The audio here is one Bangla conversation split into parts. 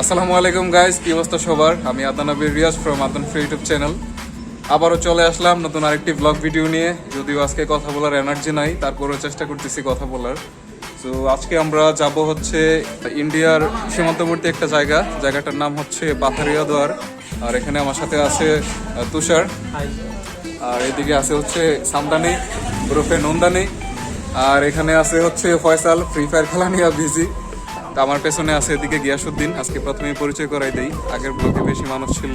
আসসালামু আলাইকুম গাইস, কি অবস্থা সবার? আমি Adnan Abir Riaz from Adnan free YouTube channel. আবারও চলে আসলাম নতুন আরেকটি ব্লগ ভিডিও নিয়ে। যদিও আজকে কথা বলার এনার্জি নাই, তারপরেও চেষ্টা করতেছি কথা বলার। তো আজকে আমরা যাব হচ্ছে ইন্ডিয়ার সীমান্তবর্তী একটা জায়গাটার নাম হচ্ছে পাথারিয়া দোয়ার। আর এখানে আমার সাথে আছে তুষার, আর এদিকে আছে হচ্ছে সামদানি ওরফে নন্দানি, আর এখানে আছে হচ্ছে ফয়সাল, ফ্রি ফায়ার খেলা নিয়ে বিজি। তা আমার পেছনে আছে এদিকে গিয়াসউদ্দিন। আজকে প্রথমে পরিচয় করাই দেই, আগের ব্লগে বেশি মানুষ ছিল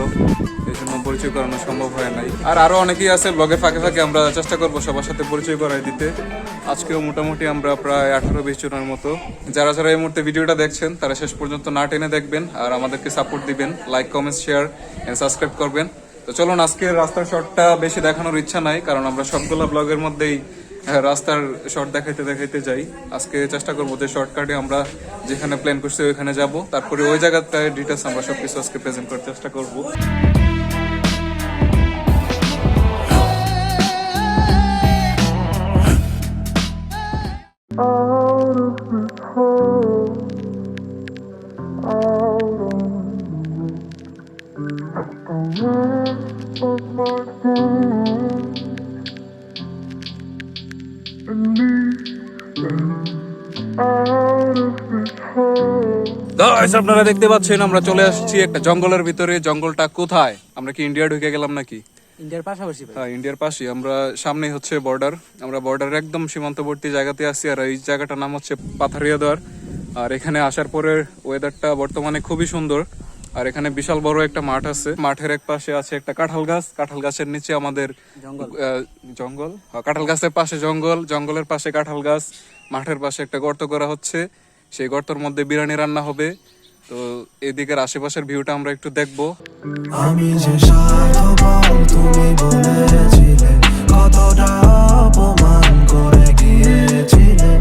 এই জন্য পরিচয় করানো সম্ভব হয় নাই। আর আরো অনেকেই আছে, ব্লগের ফাঁকে ফাঁকে আমরা চেষ্টা করবো সবার সাথে পরিচয় করাই দিতে। আজকেও মোটামুটি আমরা প্রায় 18-20 জনের মতো। যারা যারা এই মুহূর্তে ভিডিওটা দেখছেন তারা শেষ পর্যন্ত না টেনে দেখবেন আর আমাদেরকে সাপোর্ট দিবেন, like comment share and subscribe করবেন। তো চলুন, আজকের রাস্তার শর্টটা বেশি দেখানোর ইচ্ছা নাই, কারণ আমরা সবগুলো ব্লগের মধ্যেই রাস্তার শর্ট দেখাইতে দেখাইতে যাই। আজকে চেষ্টা করবো যে শর্টকাটে আমরা যেখানে প্ল্যান করছি ওইখানে যাব, তারপরে ওই জায়গাটায় ডিটেলস আমরা সবকিছু আজকে প্রেজেন্ট করার চেষ্টা করবো। আপনারা দেখতে পাচ্ছেন আমরা চলে আসছি একটা জঙ্গলের ভিতরে। জঙ্গলটা কোথায়? আমরা কি ইন্ডিয়া ঢুকে গেলাম নাকি? ইন্ডিয়ার পাশাপাশি ভাই। হ্যাঁ, ইন্ডিয়ার পাশে। আমরা সামনেই হচ্ছে বর্ডার, আমরা বর্ডারের একদম সীমান্তবর্তী জায়গাতে আছি। আর এই জায়গাটার নাম হচ্ছে পাথারিয়া দোয়ার। আর এখানে আসার পরে ওয়েদারটা বর্তমানে খুবই সুন্দর। আর এখানে বিশাল বড় একটা মাঠ আছে, মাঠের এক পাশে আছে একটা কাঁঠাল গাছ, কাঁঠাল গাছের নিচে আমাদের জঙ্গল। কাঁঠাল গাছের পাশে জঙ্গল, জঙ্গলের পাশে কাঁঠাল গাছ, মাঠের পাশে একটা গর্ত করা হচ্ছে, সেই গর্তের মধ্যে বিরিয়ানি রান্না হবে। তো এদিকের আশেপাশের ভিউটা আমরা একটু দেখবো। আমি যে স্বার্থপর তুমি বলেছিলে, কতটা অপমান করে গিয়েছিলে।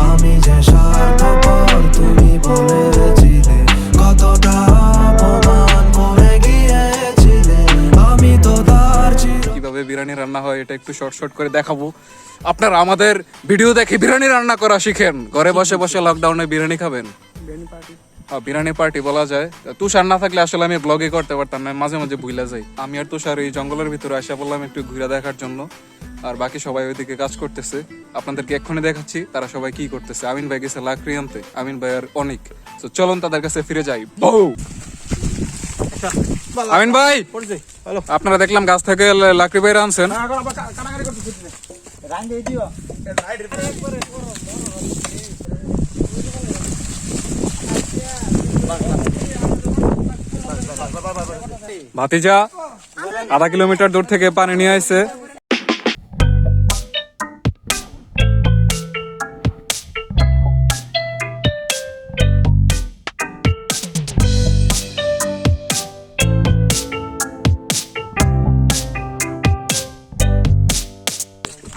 আমি যে স্বার্থপর তুমি বলেছিলে, কতটা অপমান করে গিয়েছিলে। আমি তো তার কিভাবে বিরিয়ানি রান্না হয় এটা একটু শর্ট শর্ট করে দেখাবো। আপনারা আমাদের ভিডিও দেখে বিরিয়ানি রান্না করা শিখেন, ঘরে বসে বসে লকডাউনে বিরিয়ানি খাবেন। বিরিয়ানি পার্টি বলা যায়। তুষার না থাকলে আসলে আমি ব্লগে করতে পারতাম না, মাঝে মাঝে ভুলে যাই। আমি আর তুষার এই জঙ্গলের ভিতরে আসা বললাম একটু ঘুরে দেখার জন্য, আর বাকি সবাই ওইদিকে কাজ করতেছে। আপনাদেরকে এক্ষুনি দেখাচ্ছি তারা সবাই কি করতেছে। আমিন ভাই গেছে লাকড়ি আনতে, আমিন ভাই আর অনেক। তো চলুন তাদের কাছে ফিরে যাই। বউ আমিন ভাই, আপনারা দেখলাম গাছ থেকে লাকড়ি বাইরে আনছেন। ভাতিজা 0.5 কিলোমিটার দূর থেকে পানি নিয়ে আসছে।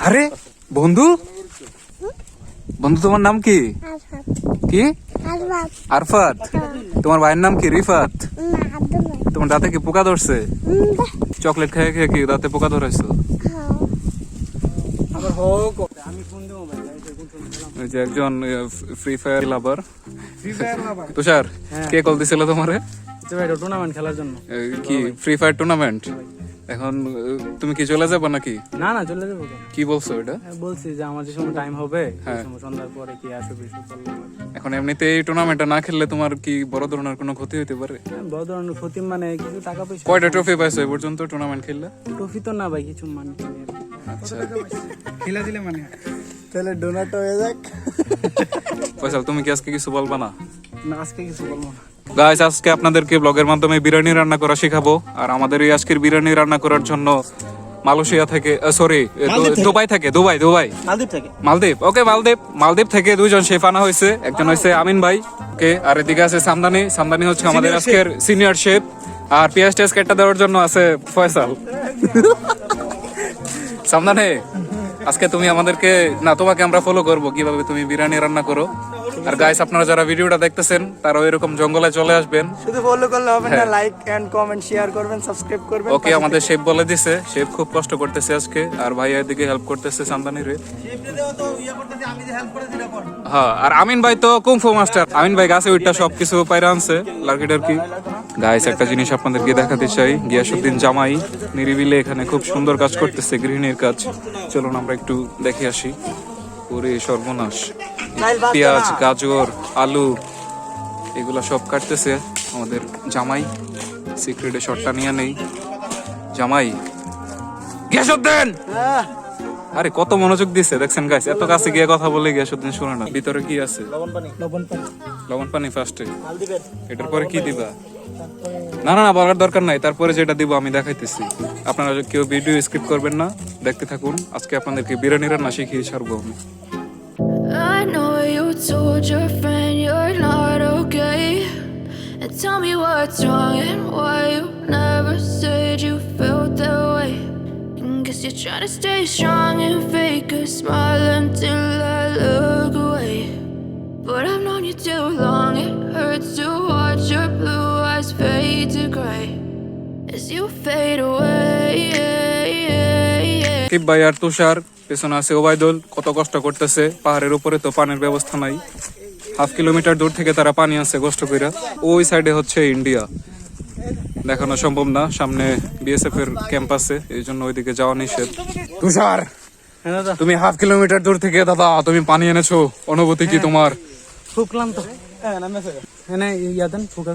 আরে বন্ধু, বন্ধু তোমার নাম কি? কি? আরফাত। তোমার ভাইয়ের নাম কি? রিফাত। তোমার দাঁতে কি পোকা ধরছে? চকলেট খেয়ে খেয়ে কি দাঁতে পোকা ধরেছো? ওই যে একজন ফ্রি ফায়ার লাভার। তুষার, কে কল দিছিল তোমারে? টুর্নামেন্ট খেলার জন্য। কি ফ্রি ফায়ার টুর্নামেন্ট? এখন তুমি কি চলে যাবে নাকি? না না, চলে যাবো। কি বলছো এটা? বলছি যে আমার যে সময় টাইম হবে সন্ধ্যার পরে কি আসবে। এখন এমনিতে এই টুর্নামেন্টটা না খেললে তোমার কি বড় ধরনের কোনো ক্ষতি হতে পারে? বড় ধরনের ক্ষতি মানে কিছু টাকা পয়সা। কয়টা ট্রফি পাইছো এই পর্যন্ত টুর্নামেন্ট খেললে? ট্রফি তো না ভাই, কিছু মানে আচ্ছা, খেলা দিলে মানে তাহলে ডোনাট হয়ে যাক। ফয়সাল তুমি কি আজকে কিছু বলবা না? না, আজকে কিছু বলবো না। গাইস, আজকে আপনাদেরকে ব্লগের মাধ্যমে বিরিয়ানি রান্না করা শেখাবো। আর আমাদের এই আজকের বিরিয়ানি রান্না করার জন্য মালয়েশিয়া থেকে, সরি দুবাই থেকে, মালদ্বীপ, ওকে মালদ্বীপ থেকে দুইজন শেফ আনা হয়েছে। একজন হয়েছে আমিন ভাই, ওকে, আর এদিকে আছে সামদানি হচ্ছে আমাদের আজকের সিনিয়র শেফ। আর পেঁয়াজ টেস্ট কেটে দেওয়ার জন্য আছে ফয়সাল। সামদানি, আজকে তুমি আমাদেরকে, না তোমাকে আমরা ফলো করবো কিভাবে তুমি বিরিয়ানি রান্না করো। আর গাইস আপনারা যারা ভিডিওটা দেখতেছেন তারা এরকম জঙ্গলে চলে আসবেন। শুধু ফলো করলে হবে না, হ্যাঁ। লাইক এন্ড কমেন্ট শেয়ার করবেন, সাবস্ক্রাইব করবেন। ওকে, আমাদের শেফ বলে দিছে, শেফ খুব কষ্ট করতেছে আজকে, আর ভাইয়া এদিকে হেল্প করতেছে সান্দানি রে। হ্যাঁ, আর আমিন ভাই তো কুংফু মাস্টার। আমিন ভাই গাছে ওইটা সবকিছু পাইরা আনছে লার্কি টার্কি। গাইস একটা জিনিস আপনাদেরকে দেখাতে চাই, গিয়াসউদ্দিন জামাই নিরিবিলে এখানে খুব সুন্দর কাজ করতেছে, গৃহিণীর কাজ। চলুন আমরা একটু দেখে আসি। ওরে সর্বনাশ, পেঁয়াজ, গাজর, আলু এগুলা সব কাটতেছে আমাদের জামাই। সিক্রেটে শটটা নিয়ে নেই। জামাই গিয়াসউদ্দিন, আরে কত মনোযোগ দিছে দেখছেন গাইস, এত কাছে গিয়ে কথা বলে গিয়াসউদ্দিন শুনে না। ভিতরে কি আছে? লবণ পানি ফার্স্টে, এটার পরে কি দিবা? না না না, বলার দরকার নাই, তারপরে যেটা দিব আমি দেখাইতেছি। আপনারা কেউ ভিডিও স্কিপ করবেন না, দেখতে থাকুন। আজকে আপনাদেরকে বিরিয়ানি রান্না শিখিয়ে ছাড়বো আমি। I know you told your friend you're not okay. And tell me what's wrong and why you never said you felt that way. And guess you're trying to stay strong and fake a smile until I look away. But I've known you too long, it hurts to watch your blue eyes fade to gray as you fade away. Shakib ভাই আর তুষার, পেছনে আছে ওবায়দুল, কত কষ্ট করতেছে। পাহাড়ের উপরে তো পানির ব্যবস্থা নাই, 1/2 কিলোমিটার দূর থেকে তারা পানি আছে কষ্ট কইরা। ওই সাইডে হচ্ছে ইন্ডিয়া, দেখানো সম্ভব না, সামনে বিএসএফ এর ক্যাম্প আছে, এই জন্য ওইদিকে যাওয়া নিষেধ। তুষার, তুমি 1/2 কিলোমিটার দূর থেকে দাদা তুমি পানি এনেছো, অনুভূতি কি তোমার? খুব ক্লান্ত। হ্যাঁ ইয়াদেন ফুকা।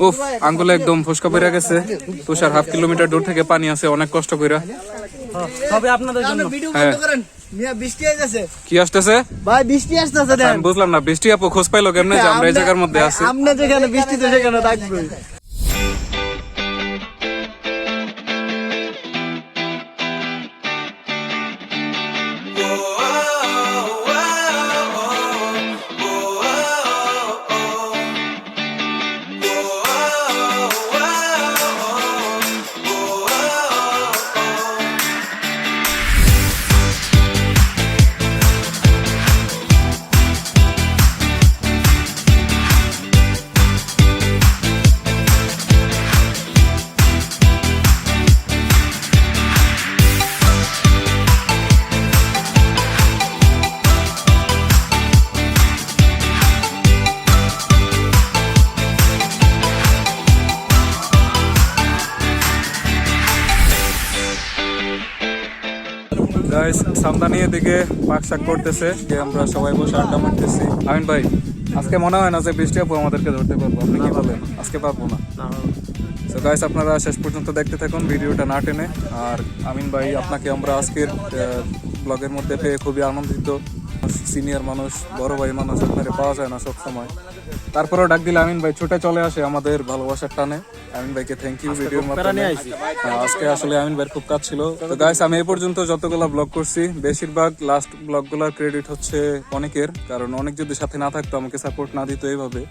উফ, আঙ্গুলে একদম ফসকা পড়ে গেছে। তুষার 1/2 কিলোমিটার দূর থেকে পানি আছে, অনেক কষ্ট কইরা। তবে আপনাদের জন্য হ্যাঁ, মিয়া বৃষ্টি আসছে কি আসতেছে ভাই, বৃষ্টি আসতেছে দেন। আমি বুঝলাম না, বৃষ্টি আপু খোঁজ পাইলো কেমনে যে আমরা এই জায়গার মধ্যে আছি? আপনি যেখানে বৃষ্টি তো সেখানে থাকবে। গাইস সামদানি এদিকে পাক শাক করতেছে, যে আমরা সবাই বসে আড্ডা মারতেছি। আমিন ভাই, আজকে মনে হয় না যে বৃষ্টি আপু আমাদেরকে ধরতে পারবো, আপনি কি বলেন? আজকে পারবো না। তো গাইস আপনারা শেষ পর্যন্ত দেখতে থাকুন ভিডিওটা না টেনে। আর আমিন ভাই, আপনাকে আমরা আজকের ব্লগের মধ্যে পেয়ে খুবই আনন্দিত। সিনিয়র মানুষ, বড় ভাই মানুষ, আপনারে পাওয়া যায় না সব সময়। তারপরেও ডাক দিলে আমিন ভাই ছুটে চলে আসে আমাদের ভালোবাসার টানে। আমিন ভাইকে থ্যাংক ইউ ভিডিওর মাধ্যমে। আজকে আসলে আমিন ভাইয়ের খুব কাজ ছিল। তো গাইস আমি এই পর্যন্ত যতগুলো ব্লগ করছি, বেশিরভাগ লাস্ট ব্লগগুলোর ক্রেডিট হচ্ছে অনেকের, কারণ অনেক যদি সাথে না থাকতো, আমাকে সাপোর্ট না দিত এইভাবে,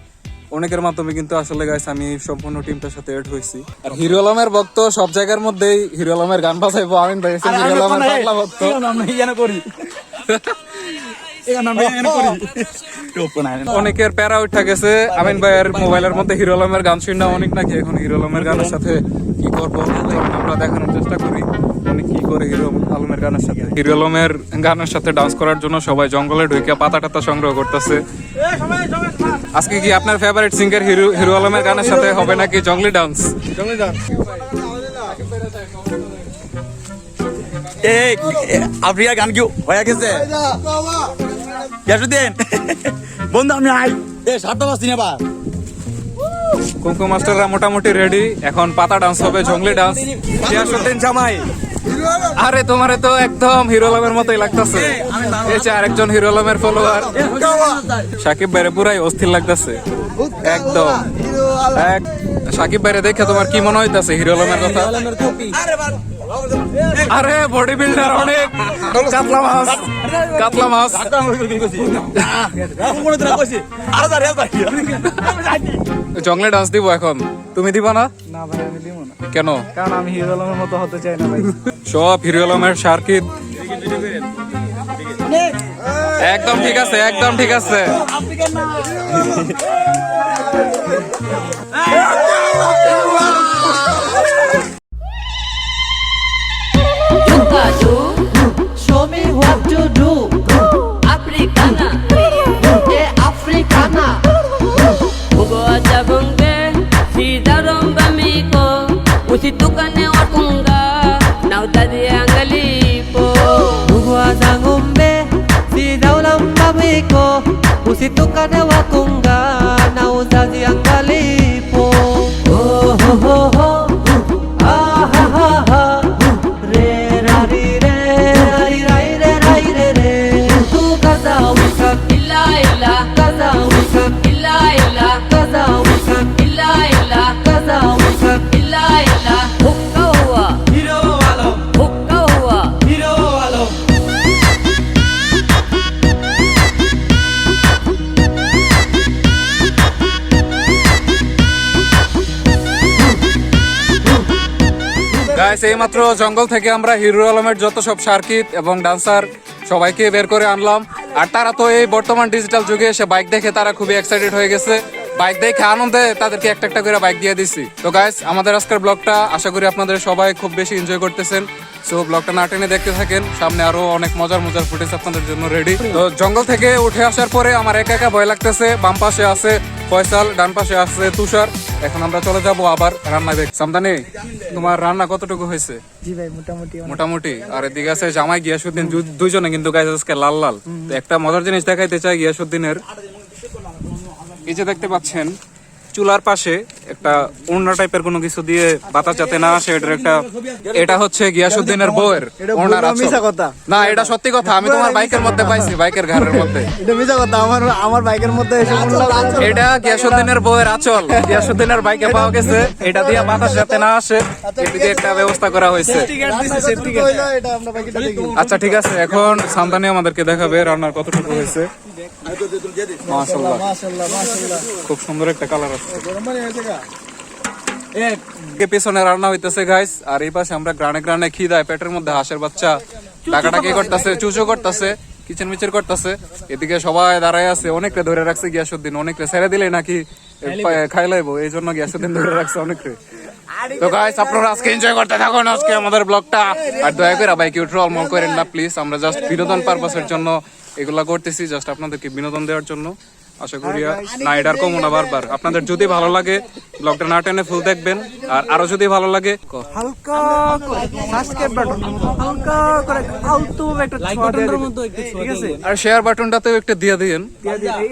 অনেকের মাধ্যমে কিন্তু আসলে গাইস আমি সম্পূর্ণ টিমটার সাথে এড হয়েছি। আর হিরো আলমের ভক্ত সব জায়গার মধ্যেই হিরো আলমের গান বাজাইবো। আমিন ভাই হিরো আলমের পাগলা ভক্ত। অনেকের প্যারা উঠা গেছে আমিন ভাইয়ের মোবাইলের মধ্যে হিরো আলমের গান শুনে, অনেক নাকি এখন হিরো আলমের গানের সাথে কি করবো আমরা দেখানোর চেষ্টা করি অনেক কি করে হিরো আলমের গানের সাথে। হিরো আলমের গানের সাথে ডান্স করার জন্য সবাই জঙ্গলে ঢুকে পাতা টাতা সংগ্রহ করতেছে। আজকে কি আপনার ফেভারিট সিঙ্গার হিরো আলমের গানের সাথে হবে নাকি জঙ্গলি ডান্স? আফ্রিকার গান কি হয়ে গেছে বন্ধু, আমি আই সাতটা বাজছি না। কুমকুম মাস্টাররা মোটামুটি রেডি, এখন পাতা ডান্স হবে, জঙ্গলি ডান্স। গিয়াসউদ্দিন জামাই, আরে তোমারে তো একদম হিরো আলমের মতোই লাগতেছে। এই যে আরেকজন হিরো আলমের ফলোয়ার সাকিব ভাইরে পুরাই অস্থির লাগতেছে একদম। সাকিব ভাইরে দেখে তোমার কি মনে হইতাছে হিরো আলমের কথা? আরে বডি বিল্ডার, অনেক কাতলা মাছ, কাতলা মাছ। জঙ্গলে ডান্স দিব এখন, তুমি দিবা না? না ভাই, আমি দিব না, কেন? কারণ আমি হিরো আলমের মতো হতে চাই না ভাই। সব হিরো আলমের সার্কিট। একদম ঠিক আছে, একদম ঠিক আছে। Show me what to do. Africana, Africana. Bugoja bungbe, sida romba miko, usitukane wakunga, na utadi angalipo. Bugoja ngombe, si daulam babiko, usitukane wakunga, na uzazi angalipo. Oh ho ho ho, ah ha ha ha, re ra ri re, ri rai re rai re re. Tu kaza wika, Illa illa, kaza wika, illa illa, kaza wika, illa illa, kaza wika. illa illa. Hukka hua, hero আলো hukka hua. হিরো আলো গাইস এইমাত্র জঙ্গল থেকে আমরা হিরো আলমের যত সব সার্কিট এবং ডান্সার সবাইকে বের করে আনলাম। আর তারা তো এই বর্তমান ডিজিটাল যুগে এসে বাইক দেখে তারা খুবই এক্সাইটেড হয়ে গেছে। বাইক দেখে আনন্দে তাদেরকে একটা একটা করে বাইক দিয়ে দিছি। তো গাইস আমাদের আজকের ব্লগটা আশা করি আপনাদের সবাই খুব বেশি এনজয় করতেছেন। সো ব্লগটা না টেনে দেখতে থাকেন, সামনে আরো অনেক মজার মজার ফুটেজ আপনাদের জন্য রেডি। তো জঙ্গল থেকে উঠে আসার পরে আমার একা একা ভয় লাগতেছে। বাম পাশে আছে ফয়সাল, ডান পাশে আছে তুষার। এখন আমরা চলে যাব আবার রান্না দেখ। সামদানি, তোমার রান্না কতটুকু হয়েছে? জি ভাই মোটামুটি মোটামুটি। আর এদিকে আছে জামাই গিয়াসুদ্দিন, দুইজনে কিন্তু গাইস আজকে লাল লাল। তো একটা মজার জিনিস দেখাইতে চাই গিয়াসুদ্দিনের। এই যে দেখতে পাচ্ছেন চুলার পাশে একটা ওড়না টাইপের কোনো কিছু দিয়ে বাতাস যাতে না আসে, এটার একটা, এটা হচ্ছে গিয়াসুদ্দিনের বউয়ের ওড়নার আঁচল। মিছা কথা। না, এটা সত্যি কথা। আমি তোমার বাইকের মধ্যে পাইছি, বাইকের ঘাড়ের মধ্যে। এটা মিছা কথা, আমার বাইকের মধ্যে এসে এটা গিয়াসুদ্দিনের বউয়ের আঁচল, গিয়াসুদ্দিনের বাইকে পাওয়া গেছে। এটা দিয়ে বাতাস যাতে না আসে এদিকে একটা ব্যবস্থা করা হয়েছে। এটা আমরা বাইকে দেখি। আচ্ছা ঠিক আছে, এখন সামদানি আমাদেরকে দেখাবে রান্নার কতটুকু হয়েছে। মাশাআল্লাহ, মাশাআল্লাহ মাশাআল্লাহ, খুব সুন্দর একটা কালার আসছে। গরম পানি হয়েছে গা। পেছনে রান্না হইতেছে গাইস, আর এই পাশে আমরা গ্রানে গ্রানে খিদায় পেটের মধ্যে হাঁসের বাচ্চা টাকাটাকি করতেছে, চুচো করতেছে, কিচেন মিচের করতেছে। এদিকে সবাই দাঁড়ায় আছে, অনেকটা ধরে রাখছে গিয়াসুদ্দিন। অনেকটা ছেড়ে দিলে নাকি খাই লাইবো, এই জন্য গিয়াসুদ্দিন ধরে রাখছে অনেকটা। তো গাইস আপনারা আজকে এনজয় করতে থাকুন আজকে আমাদের ব্লগটা। আর দয়া করে বাইকে উঠে অলমল করেন না প্লিজ। আমরা জাস্ট বিনোদন পারপাসের জন্য এগুলা করতেছি, জাস্ট আপনাদেরকে বিনোদন দেওয়ার জন্য। আশা করি না এটার কমো না বারবার। আপনাদের যদি ভালো লাগে ব্লগটা না টেনে ফুল দেখবেন, আর আরো যদি ভালো লাগে হালকা করে সাবস্ক্রাইব বাটন, হালকা করে আলতো একটা ছোঁয়া দিয়ে দিবেন। ঠিক আছে, আর শেয়ার বাটনটাতেও একটু দিয়ে দিন।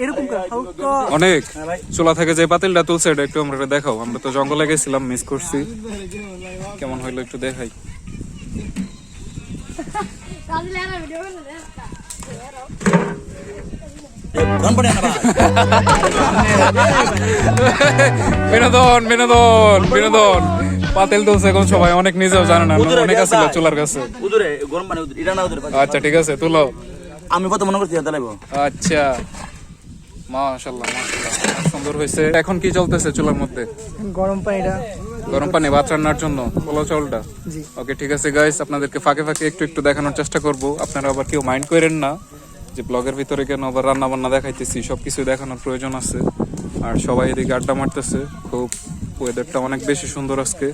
এরকম করে হালকা। অনেক চুলা থেকে যে পাতিলটা তুলছে এটা একটু আমরা দেখাও। আমরা তো জঙ্গলে গেছিলাম, মিস করছি। কেমন হইলো একটু দেখাই। গরম পানি আনা ভাই বিনোদন বিনোদন বিনোদন। পাতিল তুলছে এখন সবাই, অনেক নিজেও জানে না, অনেক আছিল চুলার কাছে। উদরে গরম পানি এটা না উদরে আচ্ছা ঠিক আছে, তুলো। আমি কত মনে করছি এটা লাগবো। আচ্ছা মাশাআল্লাহ মাশাআল্লাহ, সুন্দর হয়েছে। এখন কি চলতেছে চুলার মধ্যে? গরম পানিটা, গরম পানি ভাত রান্নার জন্য পোলাও চাউলটা। জি। ওকে ঠিক আছে গাইস, আপনাদেরকে ফাঁকে ফাঁকে একটু একটু দেখানোর চেষ্টা করব। আপনারা আবার কেউ মাইন্ড করেন না যে ব্লগের ভিতরে কেন আবার রান্না বান্না দেখাইতেছি। সবকিছু দেখানোর প্রয়োজন আছে। আর সবাই এদিকে আড্ডা মারতেছে, খুব ওয়েদারটা অনেক বেশি সুন্দর আজকে।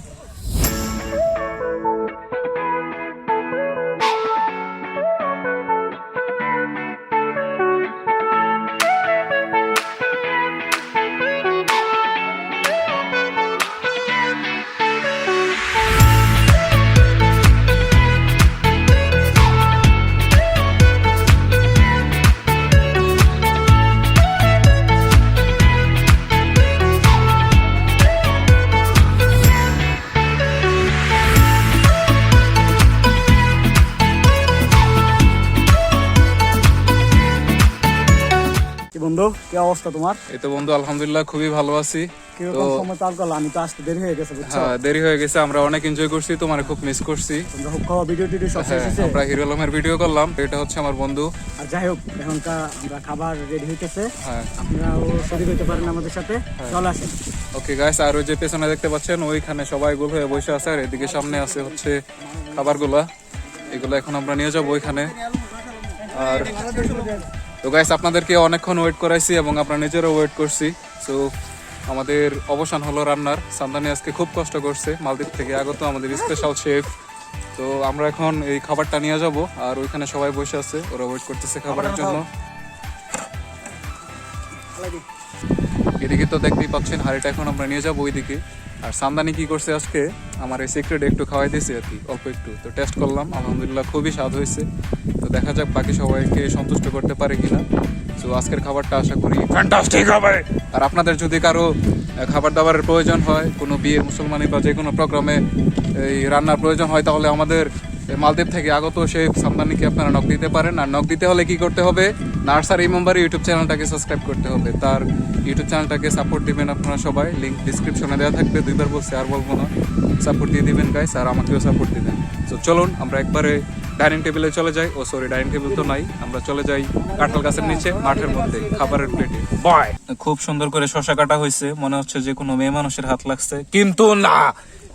বন্ধু কি অবস্থা তোমার? এই তো বন্ধু আলহামদুলিল্লাহ খুবই ভালো আছি। কিরকম সময় পার করলাম? আমি তো আসতে দেরি হয়ে গেছে বুঝছো। হ্যাঁ দেরি হয়ে গেছে, আমরা অনেক এনজয় করছি, তোমার খুব মিস করছি। তোমরা খুব খাওয়া ভিডিও টিডিও সব শেষ হ্যাঁ, হয়েছে। আমরা হিরো আলমের ভিডিও করলাম, এটা হচ্ছে আমার বন্ধু। আর যাই হোক এখনকার আমরা খাবার রেডি হইতেছে, হ্যাঁ আপনারাও শরীর হইতে পারেন আমাদের সাথে, চলে আসেন। ওকে গাইস, আর ওই যে পেছনে দেখতে পাচ্ছেন ওইখানে সবাই গোল হয়ে বসে আছে, আর এদিকে সামনে আছে হচ্ছে খাবারগুলা। এগুলো এখন আমরা নিয়ে যাবো ওইখানে। আর তো গাইস আপনাদেরকে অনেকক্ষণ ওয়েট করাইছি এবং আপনারা নিজেরও ওয়েট করছি। সো আমাদের অবসান হলো রান্নার। সান্দানি আজকে খুব কষ্ট করছে, মালদ্বীপ থেকে আগত আমাদের স্পেশাল শেফ। তো আমরা এখন এই খাবারটা নিয়ে যাব, আর ওইখানে সবাই বসে আছে, ওরা ওয়েট করতেছে খাবারের জন্য। এদিকে তো দেখতেই পাচ্ছেন হাঁড়িটা এখন আমরা নিয়ে যাবো ওইদিকে। আর সান্দানি কি করছে আজকে আমার এই সিক্রেট একটু খাওয়াই দিয়েছে আর কি, অল্প একটু। তো টেস্ট করলাম, আলহামদুলিল্লাহ খুবই স্বাদ হয়েছে। তো দেখা যাক বাকি সবাইকে সন্তুষ্ট করতে পারে কিনা। তো আজকের খাবারটা আশা করি ফ্যান্টাস্টিক হবে। আর আপনাদের যদি কারো খাবার দাবারের প্রয়োজন হয়, কোনো বিয়ে, মুসলমানি বা যে কোনো প্রোগ্রামে এই রান্নার প্রয়োজন হয়, তাহলে আমাদের মালদ্বীপ থেকে আগত শেফ সান্দানিকে আপনারা নক দিতে পারেন। আর নক দিতে হলে কি করতে হবে, নার্সারি মেম্বারের ইউটিউব চ্যানেলটাকে সাবস্ক্রাইব করতে হবে। তার ইউটিউব চ্যানেলটাকে সাপোর্ট দিবেন আপনারা সবাই, লিঙ্ক ডিসক্রিপশনে দেওয়া থাকবে। 2বার বলছি, আর বলবো না, সাপোর্ট দিয়ে দিবেন গাইস, আর আমাকেও সাপোর্ট দিবেন। তো চলুন আমরা একবারে ডাইনিং টেবিলে চলে যাই। ও সরি, ডাইনিং টেবিল তো নাই, আমরা চলে যাই কাঁঠাল গাছের নিচে মাঠের মধ্যে খাবারের প্লেটে। বাই। খুব সুন্দর করে শশা কাটা হয়েছে, মনে হচ্ছে যে কোনো মেয়ে মানুষের হাত লাগছে, কিন্তু না।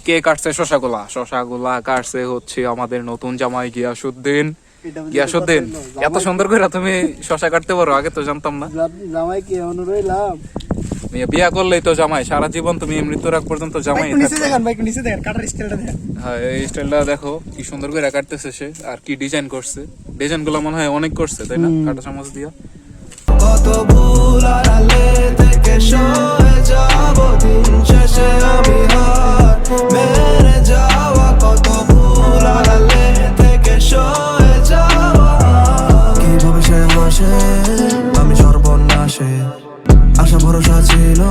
কে কাটছে শশাগুলা? শশাগুলা কাটছে হচ্ছে আমাদের নতুন জামাই গিয়াসউদ্দিন। গিয়াসউদ্দিন, এত সুন্দর করে তুমি শশা কাটতে পারো, আগে তো জানতাম না। জামাই কি অনুরইলাম? বিয়া করলেই তো জামাই, সারা জীবন তুমি মৃত্যুর আগ পর্যন্ত জামাই নিচে দেখেন কাটার স্টাইলটা দেখেন। হ্যাঁ, এই স্টাইলটা দেখো কি সুন্দর করে কাটতেছে সে, আর কি ডিজাইন করছে। ডিজাইন গুলো মনে হয় অনেক করছে, তাই না? কাটা চামচ দিয়া। কত ভুল আড়ালে থেকে সয়ে যাব, দিন শেষে আমি হার মেরে যাওয়া। কত ভুল আড়ালে থেকে সয়ে যাওয়া। কিভাবে সে হাসে, আমি সর্বনাশে। আশা ভরসা ছিল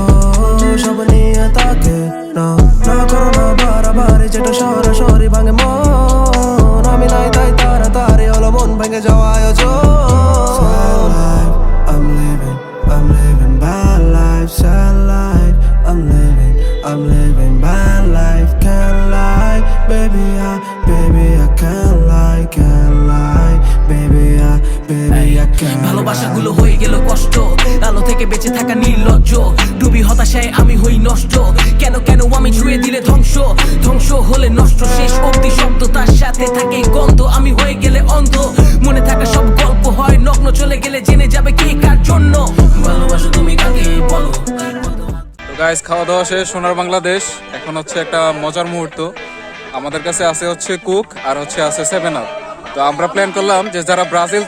সব নিয়ে তাকে, না না করো না বাড়াবাড়ি, যেটা সরাসরি ভাঙে মন। আমি নাই তাই তাড়াতাড়ি হলো মন ভেঙে যাওয়া আয়োজন। I'm living bad life, sad life. I'm living bad life, can't lie, baby I can't lie, baby I can't. ভালোবাসাগুলো হয়ে গেল কষ্ট, আলো থেকে বেঁচে থাকা নির্লজ্জ। ডুবি হতাশায় আমি হই নষ্ট, কেন কেন আমি ছুঁয়ে দিলে ধ্বংস। ধ্বংস হলে নষ্ট, শেষ অব্দি শব্দ, তার সাথে থাকে গন্ধ। আমি হয়ে গেলে অন্ধ, মনে থাকা সব গল্প হয় নগ্ন। চলে গেলে জেনে যাবে কে কার জন্য। ভালোবাসো তুমি কাকে বলো। তো গাইস, খাওয়া দাওয়া শেষ সোনার বাংলাদেশ। এখন হচ্ছে একটা মজার মুহূর্ত। আমাদের কাছে আছে হচ্ছে কুক, আর হচ্ছে আছে 7 আপ। তো আমরা প্ল্যান করলাম যে যারা ব্রাজিল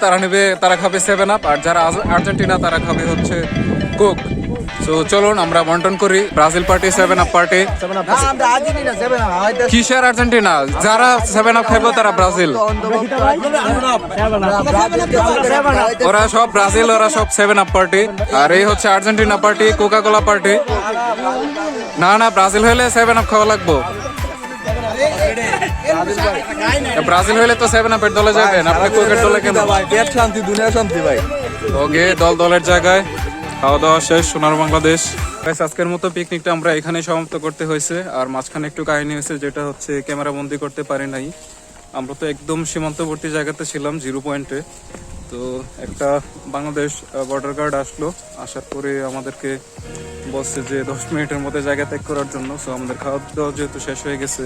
তারা খাবে 7 আপ, আর যারা আর্জেন্টিনা তারা খাবে হচ্ছে কুক। তো চলুন আমরা বন্টন করি, ব্রাজিল পার্টি 7 আপ পার্টি। কিসের আর্জেন্টিনা? যারা 7 আপ খাইবো তারা ব্রাজিল। ওরা সব ব্রাজিল, ওরা সব 7 আপ পার্টি। আর এই হচ্ছে Argentina party, Coca Cola party. না না, ব্রাজিল হইলে 7 আপ খাওয়া লাগবো। ব্রাজিল হইলে তো 7 আপের দলে যাবেন, আপনি কোকের দলে কেন? শান্তি, দুনিয়া শান্তি ভাই। ওকে, দলের জায়গায় খাওয়া দাওয়া শেষ সোনার বাংলাদেশ। আজকের মতো পিকনিকটা আমরা এখানে সমাপ্ত করতে হয়েছে। আর মাঝখানে একটু কাহিনী হয়েছে, যেটা হচ্ছে ক্যামেরা বন্দি করতে পারি নাই। আমরা তো একদম সীমান্তবর্তী জায়গাতে ছিলাম, 0 পয়েন্টে। তো একটা বাংলাদেশ বর্ডার গার্ড আসলো, আসার পরে আমাদেরকে বলছে যে 10 মিনিটের মধ্যে জায়গা ত্যাগ করার জন্য। সো আমাদের খাওয়া দাওয়া যেহেতু শেষ হয়ে গেছে,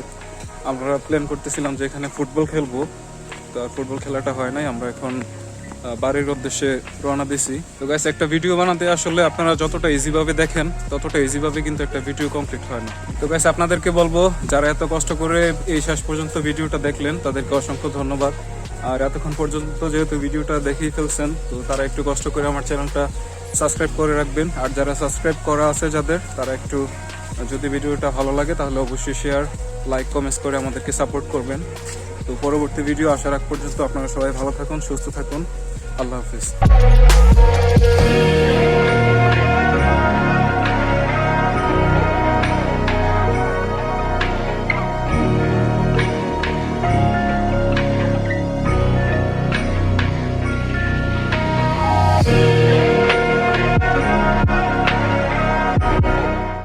আমরা প্ল্যান করতেছিলাম যে এখানে ফুটবল খেলবো। তো আর ফুটবল খেলাটা হয় নাই, আমরা এখন বাড়ির উদ্দেশ্যে রওনা দিছি। তো গাইস, একটা ভিডিও বানাতে আসলে আপনারা যতটা ইজিভাবে দেখেন, ততটা ইজিভাবে কিন্তু একটা ভিডিও কমপ্লিট হয় না। তো গাইস, আপনাদেরকে বলবো যারা এত কষ্ট করে এই শেষ পর্যন্ত ভিডিওটা দেখলেন, তাদেরকে অসংখ্য ধন্যবাদ। আর এতক্ষণ পর্যন্ত যেহেতু ভিডিওটা দেখেই ফেলছেন, তো তারা একটু কষ্ট করে আমার চ্যানেলটা সাবস্ক্রাইব করে রাখবেন। আর যারা সাবস্ক্রাইব করা আছে যাদের, তারা একটু যদি ভিডিওটা ভালো লাগে তাহলে অবশ্যই শেয়ার, লাইক, কমেন্টস করে আমাদেরকে সাপোর্ট করবেন। তো পরবর্তী ভিডিও আসার আগ পর্যন্ত আপনারা সবাই ভালো থাকুন, সুস্থ থাকুন। আল্লাহ হাফিজ।